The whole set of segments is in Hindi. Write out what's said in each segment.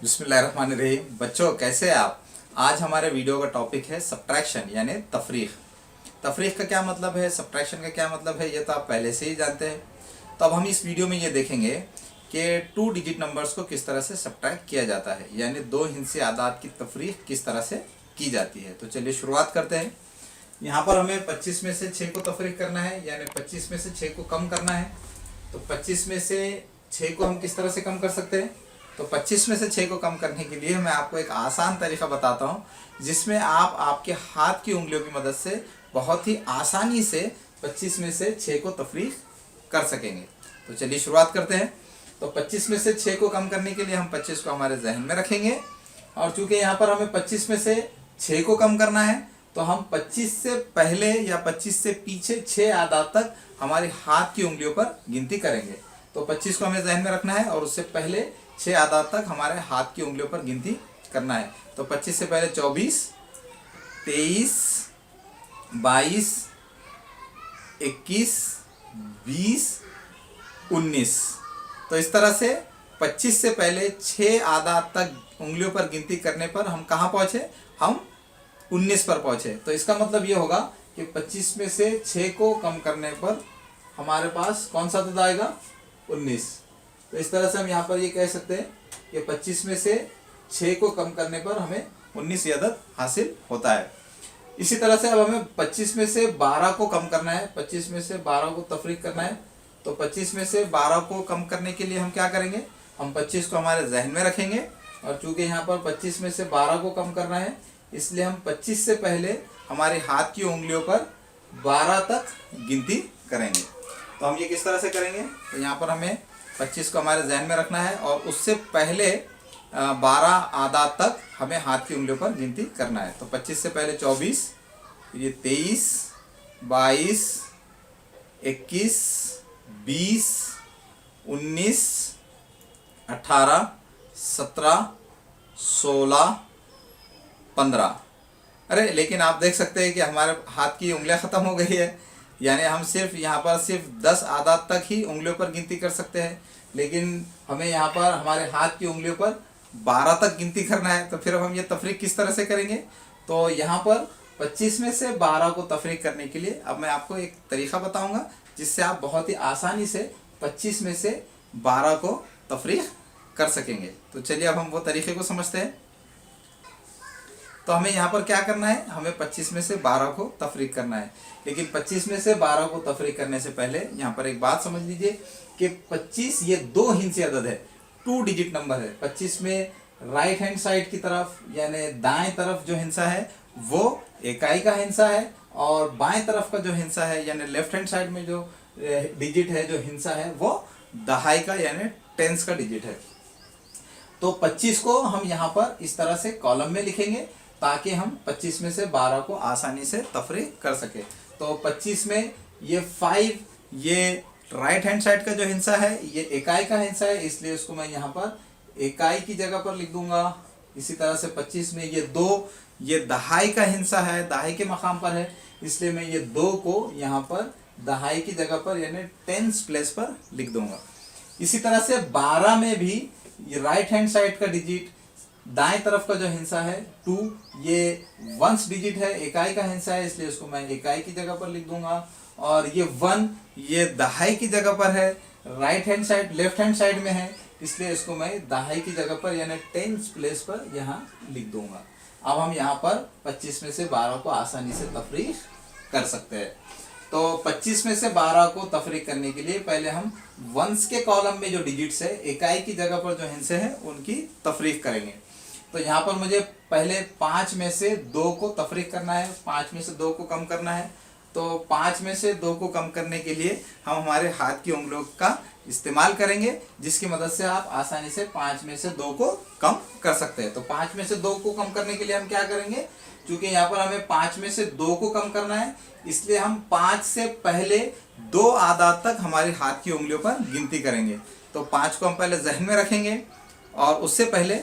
बिस्मिल्लाहिर्रहमानिर्रहीम। बच्चों कैसे हैं आप। आज हमारे वीडियो का टॉपिक है सब्ट्रैक्शन यानी तफरीक। तफरीक का क्या मतलब है, सब्ट्रैक्शन का क्या मतलब है, ये तो आप पहले से ही जानते हैं। तो अब हम इस वीडियो में ये देखेंगे कि 2 डिजिट नंबर्स को किस तरह से सब्ट्रैक्ट किया जाता है, यानी 2 हिस्से आदाद की तफरीक किस तरह से की जाती है। तो चलिए शुरुआत करते हैं। यहाँ पर हमें 25 में से 6 को तफरीक करना है, यानी 25 में से 6 को कम करना है। तो 25 में से 6 को हम किस तरह से कम कर सकते हैं। तो 25 में से 6 को कम करने के लिए मैं आपको एक आसान तरीका बताता हूँ, जिसमें आप आपके हाथ की उंगलियों की मदद से बहुत ही आसानी से 25 में से 6 को तफरीक कर सकेंगे। तो चलिए शुरुआत करते हैं। तो 25 में से 6 को कम करने के लिए हम 25 को हमारे जहन में रखेंगे, और चूंकि यहाँ पर हमें 25 में से 6 को कम करना है, तो हम 25 से पहले या 25 से पीछे 6 आदाद तक हमारे हाथ की उंगलियों पर गिनती करेंगे। तो 25 को हमें जहन में रखना है और उससे पहले 6 आदाद तक हमारे हाथ की उंगलियों पर गिनती करना है। तो 25 से पहले 24, 23, 22, 21, 20, 19। तो इस तरह से 25 से पहले 6 आदाद तक उंगलियों पर गिनती करने पर हम कहाँ पहुँचे, हम 19 पर पहुँचे। तो इसका मतलब ये होगा कि 25 में से 6 को कम करने पर हमारे पास कौन सा अदद आएगा, 19। तो इस तरह से हम यहाँ पर ये कह सकते हैं कि 25 में से 6 को कम करने पर हमें 19 ये अदद हासिल होता है। इसी तरह से अब हमें 25 में से 12 को कम करना है, 25 में से 12 को तफरीक करना है। तो 25 में से 12 को कम करने के लिए हम क्या करेंगे, हम 25 को हमारे जहन में रखेंगे, और चूंकि यहाँ पर 25 में से 12 को कम करना है, इसलिए हम 25 से पहले हमारे हाथ की उंगलियों पर 12 तक गिनती करेंगे। तो हम ये किस तरह से करेंगे, तो यहाँ पर हमें 25 को हमारे जहन में रखना है और उससे पहले 12 आदाद तक हमें हाथ की उंगलियों पर गिनती करना है। तो 25 से पहले 24, ये 23, 22, 21, 20, 19, 18, 17, 16, 15। अरे लेकिन आप देख सकते हैं कि हमारे हाथ की उंगलियां ख़त्म हो गई है, यानी हम सिर्फ यहाँ पर सिर्फ 10 आदाद तक ही उंगलियों पर गिनती कर सकते हैं, लेकिन हमें यहाँ पर हमारे हाथ की उंगलियों पर 12 तक गिनती करना है। तो फिर अब हम ये तफरीक किस तरह से करेंगे। तो यहाँ पर 25 में से 12 को तफरीक करने के लिए अब मैं आपको एक तरीका बताऊँगा, जिससे आप बहुत ही आसानी से 25 में से 12 को तफरीक कर सकेंगे। तो चलिए अब हम वो तरीके को समझते हैं। तो हमें यहाँ पर क्या करना है, हमें 25 में से 12 को तफरीक करना है, लेकिन 25 में से 12 को तफरीक करने से पहले यहाँ पर एक बात समझ लीजिए कि 25 ये 2 हिस्से अदद है, 2 डिजिट नंबर है। 25 में राइट हैंड साइड की तरफ यानी दाएं तरफ जो हिस्सा है वो इकाई का हिस्सा है, और बाएं तरफ का जो हिस्सा है यानी लेफ्ट हैंड साइड में जो डिजिट है, जो हिस्सा है, वो दहाई का यानी टेंस का डिजिट है। तो 25 को हम यहाँ पर इस तरह से कॉलम में लिखेंगे ताकि हम 25 में से 12 को आसानी से तफरीक कर सके। तो 25 में ये 5 ये राइट हैंड साइड का जो हिस्सा है ये इकाई का हिस्सा है, इसलिए इसको मैं यहाँ पर इकाई की जगह पर लिख दूंगा। इसी तरह से 25 में ये 2 ये दहाई का हिस्सा है, दहाई के मकाम पर है, इसलिए मैं ये 2 को यहाँ पर दहाई की जगह पर यानी टेंस प्लेस पर लिख दूंगा। इसी तरह से 12 में भी ये राइट हैंड साइड का डिजिट दाएं तरफ का जो हिस्सा है 2 ये वंस डिजिट है, इकाई का हिस्सा है, इसलिए इसको मैं इकाई की जगह पर लिख दूंगा। और ये 1 ये दहाई की जगह पर है, right hand side left hand side में है, इसलिए इसको मैं दहाई की जगह पर यानी टेंस प्लेस पर यहाँ लिख दूंगा। अब हम यहाँ पर 25 में से 12 को आसानी से तफरीक कर सकते हैं। तो 25 में से 12 को तफरीक करने के लिए पहले हम वंस के कॉलम में जो डिजिट्स है, इकाई की जगह पर जो हिस्से हैं, उनकी तफरीक करेंगे। तो यहाँ पर मुझे पहले 5 में से 2 को तफरीक करना है, 5 में से 2 को कम करना है। तो 5 में से 2 को कम करने के लिए हम हमारे हाथ की उंगलियों का इस्तेमाल करेंगे, जिसकी मदद से आप आसानी से 5 में से 2 को कम कर सकते हैं। तो 5 में से 2 को कम करने के लिए हम क्या करेंगे, क्योंकि यहाँ पर हमें 5 में से 2 को कम करना है, इसलिए हम 5 से पहले 2 आदाद तक हमारे हाथ की उंगलियों पर गिनती करेंगे। तो 5 को हम पहले जहन में रखेंगे और उससे पहले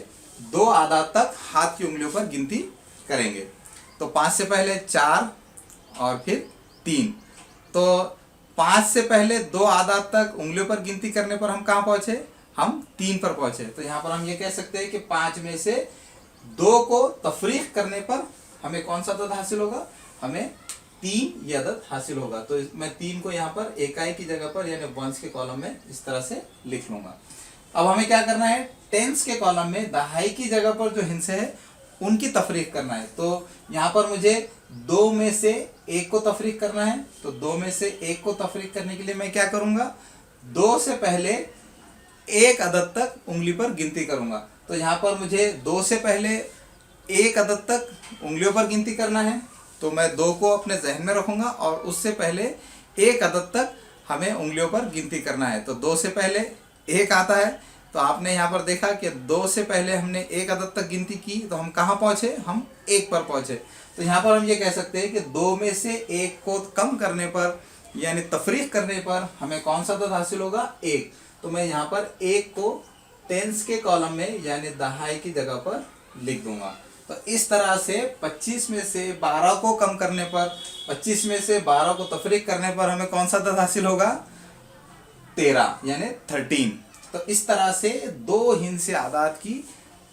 2 आदाद तक हाथ की उंगलियों पर गिनती करेंगे। तो 5 से पहले 4 और फिर 3। तो 5 से पहले 2 आदाद तक उंगलियों पर गिनती करने पर हम कहाँ पहुँचे, हम 3 पर पहुंचे। तो यहाँ पर हम ये कह सकते हैं कि 5 में से 2 को तफरीक करने पर हमें कौन सा अदद हासिल होगा, हमें 3 ये अदद हासिल होगा। तो मैं 3 को यहाँ पर इकाई की जगह पर यानी वंस के कॉलम में इस तरह से लिख लूंगा। अब हमें क्या करना है, टेंस के कॉलम में दहाई की जगह पर जो हिस्से है उनकी तफरीक करना है। तो यहाँ पर मुझे 2 में से 1 को तफरीक करना है। तो 2 में से 1 को तफरीक करने के लिए मैं क्या करूंगा, 2 से पहले 1 अदद तक उंगली पर गिनती करूंगा। तो यहाँ पर मुझे 2 से पहले 1 अदद तक उंगलियों पर गिनती करना है। तो मैं 2 को अपने जहन में रखूंगा और उससे पहले 1 अदद तक हमें उंगलियों पर गिनती करना है। तो 2 से पहले 1 आता है। तो आपने यहाँ पर देखा कि 2 से पहले हमने 1 अदद तक गिनती की, तो हम कहाँ पहुंचे, हम 1 पर पहुंचे। तो यहाँ पर हम ये कह सकते हैं कि 2 में से 1 को कम करने पर यानी तफरीक करने पर हमें कौन सा अदद हासिल होगा, 1। तो मैं यहाँ पर 1 को टेंस के कॉलम में यानी दहाई की जगह पर लिख दूंगा। तो इस तरह से 25 में से 12 को कम करने पर, 25 में से 12 को तफरीक करने पर हमें कौन सा अदद हासिल होगा, 13 यानी 13। तो इस तरह से 2 हिंसे आदात की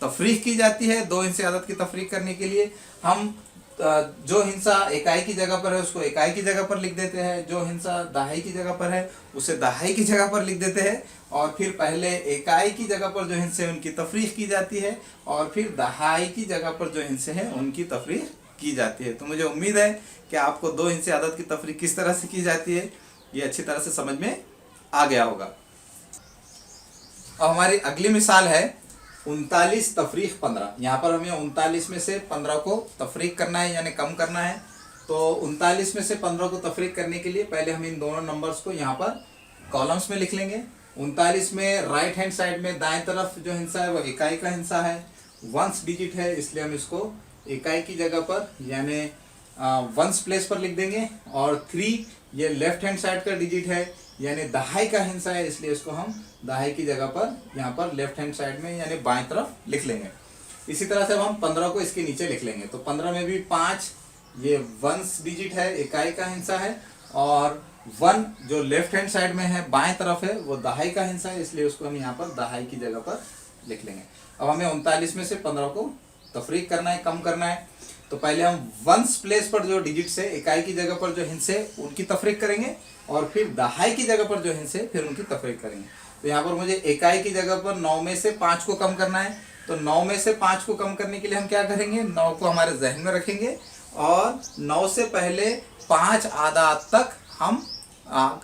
तफरीक की जाती है। 2 हिंसे आदात की तफरीक करने के लिए हम जो हिंसा इकाई की जगह पर है उसको इकाई की जगह पर लिख देते हैं, जो हिंसा दहाई की जगह पर है उसे दहाई की जगह पर लिख देते हैं, और फिर पहले इकाई की जगह पर जो हिंसे उनकी तफरीक की जाती है और फिर दहाई की जगह पर जो हिंसे हैं उनकी तफरीक की जाती है। तो मुझे उम्मीद है कि आपको 2 हिंसे आदात की तफरीक किस तरह से की जाती है ये अच्छी तरह से समझ में आ गया होगा। अब हमारी अगली मिसाल है 39 तफरीक 15। यहाँ पर हमें 39 में से 15 को तफरीक करना है यानी कम करना है। तो 39 में से 15 को तफरीक करने के लिए पहले हम इन दोनों नंबर्स को यहाँ पर कॉलम्स में लिख लेंगे। 39 में राइट हैंड साइड में दाएं तरफ जो हिस्सा है वो इकाई का हिस्सा है, वंस डिजिट है, इसलिए हम इसको इकाई की जगह पर यानी वंस प्लेस पर लिख देंगे। और 3 ये लेफ्ट हैंड साइड का डिजिट है यानी दहाई का हिस्सा है, इसलिए इसको हम दहाई की जगह पर यहाँ पर लेफ्ट हैंड साइड में यानी बाएं तरफ लिख लेंगे। इसी तरह से हम 15 को इसके नीचे लिख लेंगे। तो 15 में भी 5 ये वंस डिजिट है, इकाई का हिस्सा है, और 1 जो लेफ्ट हैंड साइड में है बाएं तरफ है वो दहाई का हिस्सा है, इसलिए उसको हम यहाँ पर दहाई की जगह पर लिख लेंगे। अब हमें 39 में से 15 को तफरीक करना है, कम करना है। तो पहले हम वंस प्लेस पर जो डिजिट्स है इकाई की जगह पर जो हिस्से उनकी तफरीक करेंगे और फिर दहाई की जगह पर जो हिस्से फिर उनकी तफरीक करेंगे। तो यहाँ पर मुझे इकाई की जगह पर 9 में से 5 को कम करना है। तो 9 में से 5 को कम करने के लिए हम क्या करेंगे, 9 को हमारे जहन में रखेंगे और 9 से पहले 5 आदाद तक हम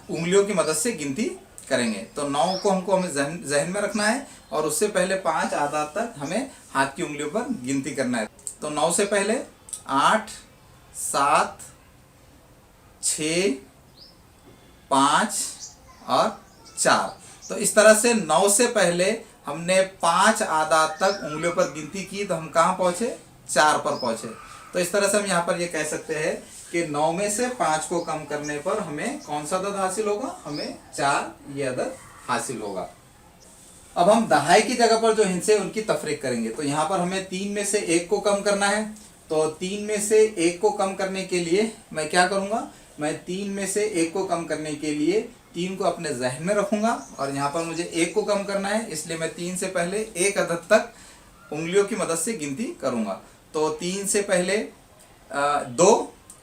उंगलियों की मदद से गिनती करेंगे। तो 9 को हमें जहन में रखना है और उससे पहले 5 आदाद तक हमें हाथ की उंगलियों पर गिनती करना है। तो 9 से पहले 8, 7, 6, 5 और 4। तो इस तरह से 9 से पहले हमने 5 आदाद तक उंगलियों पर गिनती की, तो हम कहाँ पहुंचे, 4 पर पहुंचे। तो इस तरह से हम यहाँ पर ये कह सकते हैं कि 9 में से 5 को कम करने पर हमें कौन सा अदद हासिल होगा, हमें 4 ये अदद हासिल होगा। अब हम दहाई की जगह पर जो हिस्से उनकी तफरीक करेंगे। तो यहाँ पर हमें 3 में से 1 को कम करना है। तो 3 में से 1 को कम करने के लिए मैं क्या करूँगा, मैं 3 में से 1 को कम करने के लिए 3 को अपने जहन में रखूँगा और यहाँ पर मुझे 1 को कम करना है, इसलिए मैं 3 से पहले 1 अदद तक उंगलियों की मदद से गिनती करूँगा। तो 3 से पहले 2।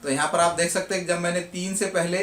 तो यहाँ पर आप देख सकते हैं कि जब मैंने 3 से पहले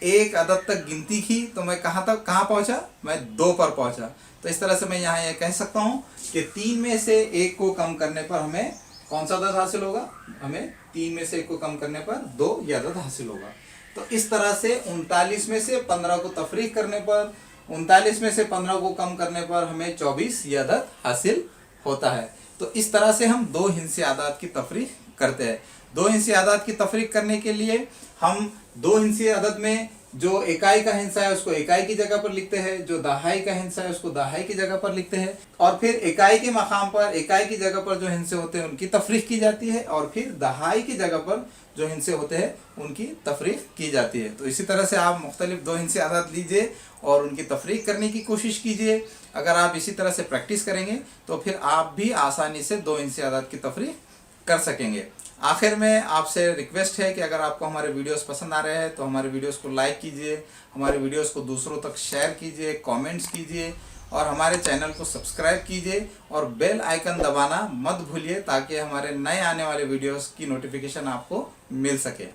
1 अदद तक गिनती की तो मैं कहाँ पहुँचा, मैं 2 पर पहुँचा। तो इस तरह से मैं यहाँ ये कह सकता हूँ कि 3 में से 1 को कम करने पर हमें कौन सा अदद हासिल होगा, हमें 3 में से 1 को कम करने पर 2 ये अदद हासिल होगा। तो इस तरह से 39 में से 15 को तफरीक करने पर, 39 में से 15 को कम करने पर हमें 24 ये अदद हासिल होता है। तो इस तरह से हम 2 हिस्से आदाद की तफरीक करते हैं। 2 हिस्से आदाद की तफरीक करने के लिए हम 2 हिस्से आदद में जो इकाई का हिस्सा है उसको इकाई की जगह पर लिखते हैं, जो दहाई का हिस्सा है उसको दहाई की जगह पर लिखते हैं, और फिर इकाई के मकाम पर इकाई की जगह पर जो हिस्से होते हैं उनकी तफरीक की जाती है, और फिर दहाई की जगह पर जो हिस्से होते हैं उनकी तफरीक की जाती है। तो इसी तरह से आप मुख्तलिफ 2 हिस्से आदाद लीजिए और उनकी तफरीक करने की कोशिश कीजिए। अगर आप इसी तरह से प्रैक्टिस करेंगे तो फिर आप भी आसानी से 2 हिस्से आदाद की तफरीक कर सकेंगे। आखिर में आपसे रिक्वेस्ट है कि अगर आपको हमारे वीडियोस पसंद आ रहे हैं तो हमारे वीडियोस को लाइक कीजिए, हमारे वीडियोस को दूसरों तक शेयर कीजिए, कमेंट्स कीजिए और हमारे चैनल को सब्सक्राइब कीजिए और बेल आइकन दबाना मत भूलिए ताकि हमारे नए आने वाले वीडियोस की नोटिफिकेशन आपको मिल सके।